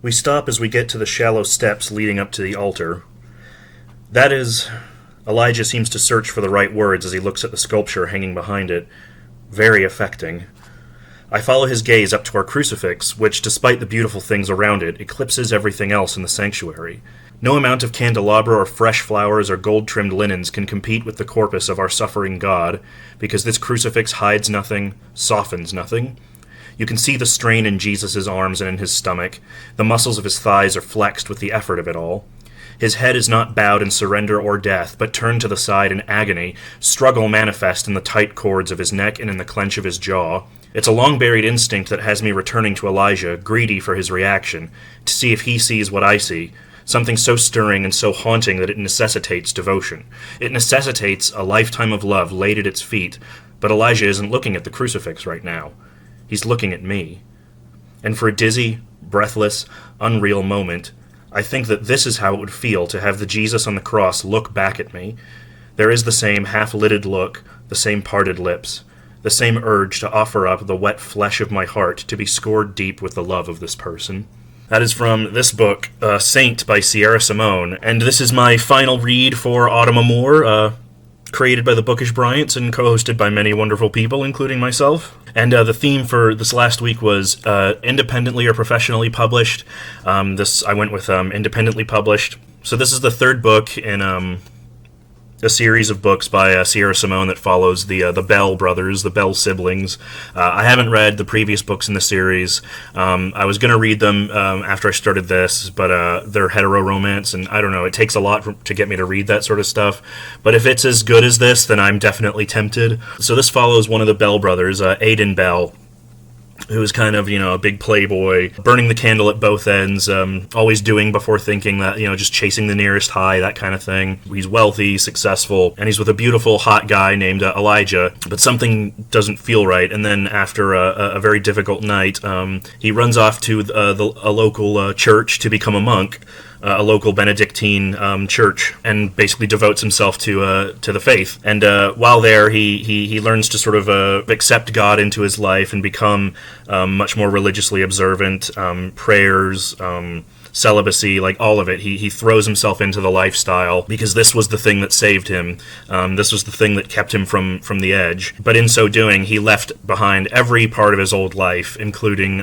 We stop as we get to the shallow steps leading up to the altar. That is, Elijah seems to search for the right words as he looks at the sculpture hanging behind it. Very affecting. I follow his gaze up to our crucifix, which, despite the beautiful things around it, eclipses everything else in the sanctuary. No amount of candelabra or fresh flowers or gold-trimmed linens can compete with the corpus of our suffering God, because this crucifix hides nothing, softens nothing. You can see the strain in Jesus' arms and in his stomach. The muscles of his thighs are flexed with the effort of it all. His head is not bowed in surrender or death, but turned to the side in agony, struggle manifest in the tight cords of his neck and in the clench of his jaw. It's a long-buried instinct that has me returning to Elijah, greedy for his reaction, to see if he sees what I see, something so stirring and so haunting that it necessitates devotion. It necessitates a lifetime of love laid at its feet, but Elijah isn't looking at the crucifix right now. He's looking at me. And for a dizzy, breathless, unreal moment, I think that this is how it would feel to have the Jesus on the cross look back at me. There is the same half-lidded look, the same parted lips, the same urge to offer up the wet flesh of my heart to be scored deep with the love of this person. That is from this book, Saint by Simone, and this is my final read for Autumn Amour, created by the Bookish Bryants and co-hosted by many wonderful people, including myself. And the theme for this last week was independently or professionally published. I went with independently published. So this is the third book in a series of books by Sierra Simone that follows the Bell brothers, the Bell siblings. I haven't read the previous books in the series. I was going to read them after I started this, but they're hetero-romance, and I don't know, it takes a lot to get me to read that sort of stuff. But if it's as good as this, then I'm definitely tempted. So this follows one of the Bell brothers, Aidan Bell, who is kind of, a big playboy, burning the candle at both ends, always doing before thinking, that, just chasing the nearest high, that kind of thing. He's wealthy, successful, and he's with a beautiful, hot guy named Elijah, but something doesn't feel right, and then after a very difficult night, he runs off to a local church to become a monk, a local Benedictine church, and basically devotes himself to the faith. And while there, he learns to sort of accept God into his life and become much more religiously observant, prayers, celibacy, like all of it. He throws himself into the lifestyle because this was the thing that saved him. This was the thing that kept him from the edge. But in so doing, he left behind every part of his old life, including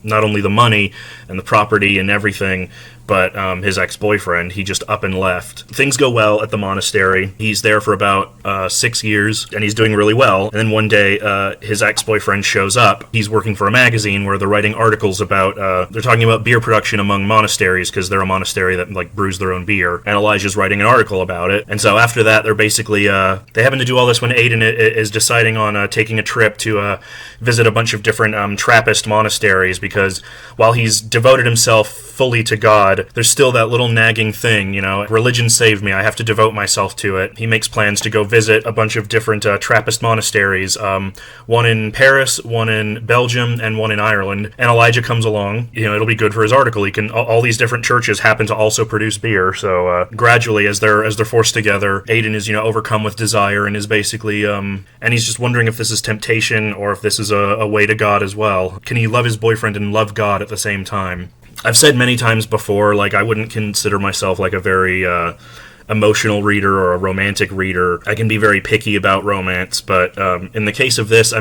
not only the money and the property and everything, but his ex-boyfriend. He just up and left. Things go well at the monastery. He's there for about 6 years, and he's doing really well. And then one day, his ex-boyfriend shows up. He's working for a magazine where they're writing articles about, they're talking about beer production among monasteries, because they're a monastery that, brews their own beer. And Elijah's writing an article about it. And so after that, they're basically, they happen to do all this when Aidan is deciding on taking a trip to visit a bunch of different Trappist monasteries, because while he's devoted himself fully to God, there's still that little nagging thing, religion saved me, I have to devote myself to it. He makes plans to go visit a bunch of different Trappist monasteries, one in Paris, one in Belgium, and one in Ireland, and Elijah comes along. It'll be good for his article. All these different churches happen to also produce beer, so gradually, as they're forced together, Aidan is, overcome with desire and is basically, and he's just wondering if this is temptation or if this is a way to God as well. Can he love his boyfriend and love God at the same time? I've said many times before, I wouldn't consider myself a very emotional reader or a romantic reader. I can be very picky about romance, but in the case of this,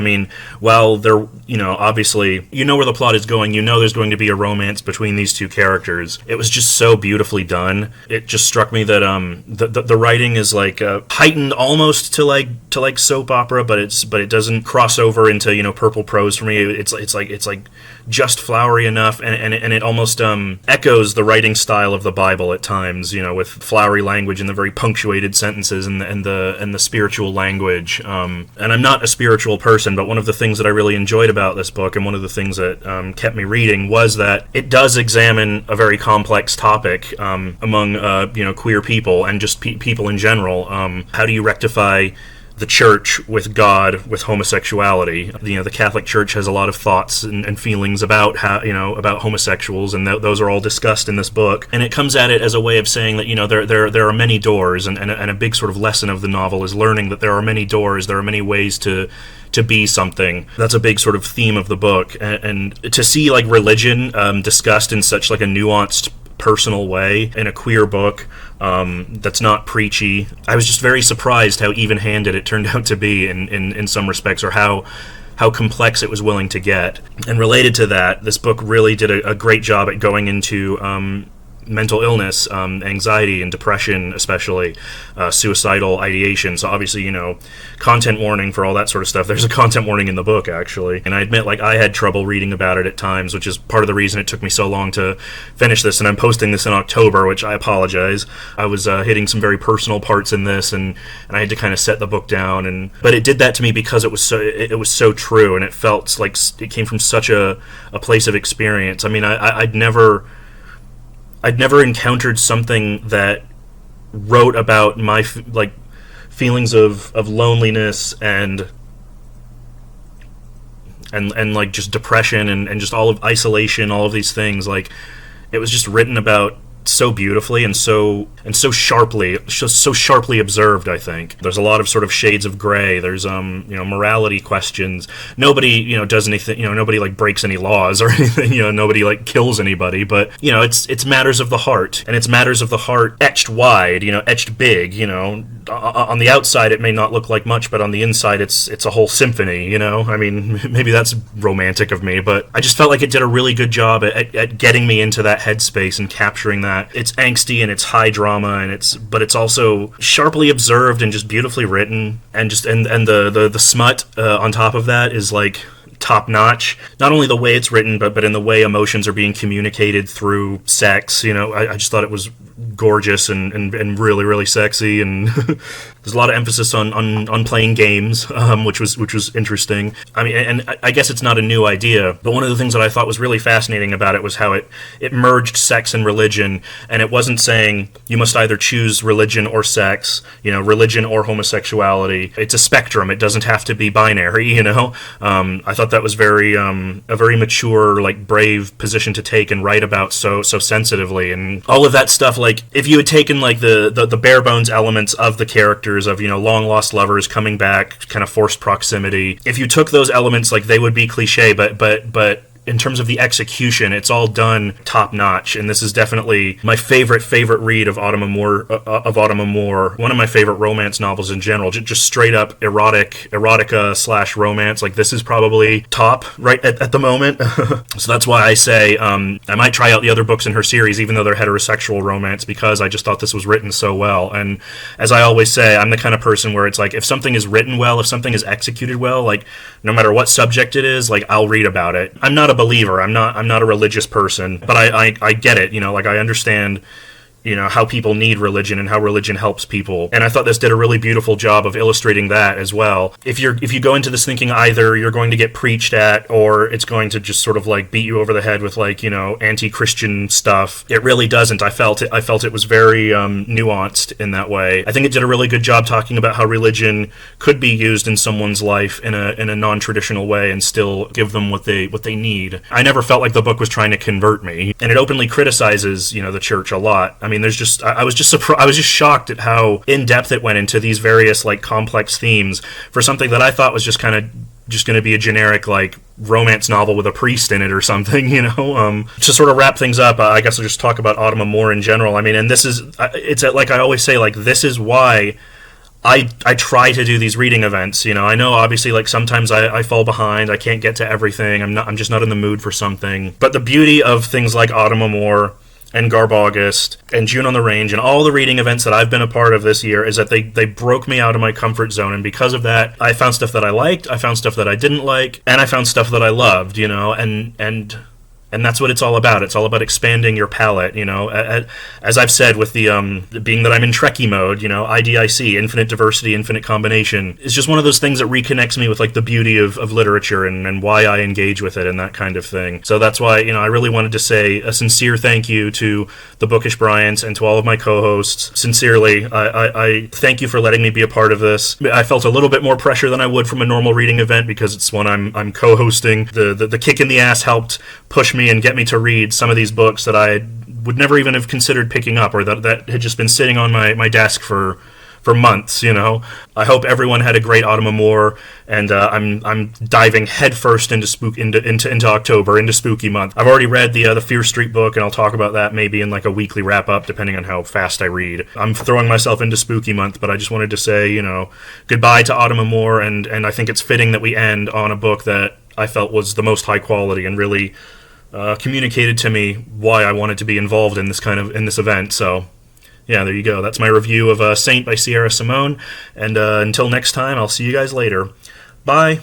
while there, obviously, where the plot is going, there's going to be a romance between these two characters. It was just so beautifully done. It just struck me that the writing is heightened almost to soap opera, but it doesn't cross over into purple prose for me. It's like just flowery enough, and it almost echoes the writing style of the Bible at times, with flowery language and the very punctuated sentences and the spiritual language. And I'm not a spiritual person, but one of the things that I really enjoyed about this book, and one of the things that kept me reading, was that it does examine a very complex topic among queer people and just people in general. How do you rectify the church with God, with homosexuality? The Catholic Church has a lot of thoughts and feelings about how, about homosexuals, and those are all discussed in this book. And it comes at it as a way of saying that, there are many doors, and a big sort of lesson of the novel is learning that there are many doors, there are many ways to to be something. That's a big sort of theme of the book, and to see like religion discussed in such like a nuanced, personal way in a queer book that's not preachy. I was just very surprised how even-handed it turned out to be in some respects, or how complex it was willing to get. And related to that, this book really did a great job at going into mental illness, anxiety and depression, especially suicidal ideation. So obviously, content warning for all that sort of stuff. There's a content warning in the book, actually. And I admit, like, I had trouble reading about it at times, which is part of the reason it took me so long to finish this. And I'm posting this in October, which I apologize. I was hitting some very personal parts in this, and I had to kind of set the book down. But it did that to me because it was so true, and it felt like it came from such a place of experience. I mean, I'd never encountered something that wrote about my feelings of loneliness and like just depression and just all of isolation, all of these things. Like, it was just written about so beautifully and so sharply, so sharply observed. I think there's a lot of sort of shades of gray. There's morality questions. Nobody does anything. Nobody like breaks any laws or anything. Nobody like kills anybody. But it's matters of the heart, and it's matters of the heart etched wide. Etched big. On the outside it may not look like much, but on the inside it's a whole symphony. I mean, maybe that's romantic of me, but I just felt like it did a really good job at getting me into that headspace and capturing that. It's angsty and it's high drama, but it's also sharply observed and just beautifully written, and the smut on top of that is like top notch. Not only the way it's written, but in the way emotions are being communicated through sex. I just thought it was gorgeous and really, really sexy, and there's a lot of emphasis on playing games, which was interesting. I mean, and I guess it's not a new idea, but one of the things that I thought was really fascinating about it was how it merged sex and religion, and it wasn't saying you must either choose religion or sex, religion or homosexuality. It's a spectrum. It doesn't have to be binary. I thought that was a very mature, like, brave position to take and write about so sensitively, and all of that stuff. Like, if you had taken like the bare bones elements of the characters of long lost lovers coming back, kind of forced proximity, if you took those elements, like, they would be cliche, but in terms of the execution, it's all done top notch, and this is definitely my favorite read of Autumn Amour. One of my favorite romance novels in general, just straight up erotica / romance. Like, this is probably top right at the moment. So that's why I say I might try out the other books in her series, even though they're heterosexual romance, because I just thought this was written so well. And as I always say, I'm the kind of person where it's like, if something is written well, if something is executed well, like, no matter what subject it is, like, I'll read about it. I'm not a believer. I'm not a religious person, but I get it. Like, I understand how people need religion and how religion helps people. And I thought this did a really beautiful job of illustrating that as well. If you go into this thinking either you're going to get preached at, or it's going to just sort of like beat you over the head with like, anti-Christian stuff, it really doesn't. I felt it was very nuanced in that way. I think it did a really good job talking about how religion could be used in someone's life in a non-traditional way and still give them what they need. I never felt like the book was trying to convert me, and it openly criticizes, the church a lot. I mean, I was just shocked at how in depth it went into these various like complex themes for something that I thought was just kind of just going to be a generic like romance novel with a priest in it or something. To sort of wrap things up, I guess I'll just talk about Autumn Amour in general. I mean, and it's like I always say, like, this is why I try to do these reading events. I know obviously like sometimes I fall behind, I can't get to everything, I'm just not in the mood for something. But the beauty of things like Autumn Amour and Garb August and June on the Range and all the reading events that I've been a part of this year is that they broke me out of my comfort zone, and because of that I found stuff that I liked, I found stuff that I didn't like, and I found stuff that I loved, and that's what it's all about. It's all about expanding your palette, as I've said with the being that I'm in Trekkie mode, IDIC, infinite diversity, infinite combination, is just one of those things that reconnects me with like the beauty of literature and why I engage with it and that kind of thing. So that's why, I really wanted to say a sincere thank you to the Bookish Bryants and to all of my co-hosts. Sincerely, I thank you for letting me be a part of this. I felt a little bit more pressure than I would from a normal reading event because it's one I'm co-hosting. The kick in the ass helped push me and get me to read some of these books that I would never even have considered picking up, or that had just been sitting on my desk for for months. I hope everyone had a great Autumn Amour, and I'm diving headfirst into October, into spooky month. I've already read the Fear Street book, and I'll talk about that maybe in like a weekly wrap up, depending on how fast I read. I'm throwing myself into spooky month, but I just wanted to say, goodbye to Autumn Amour, and I think it's fitting that we end on a book that I felt was the most high quality and really communicated to me why I wanted to be involved in this event. So yeah, there you go. That's my review of Saint by Sierra Simone. And until next time, I'll see you guys later. Bye.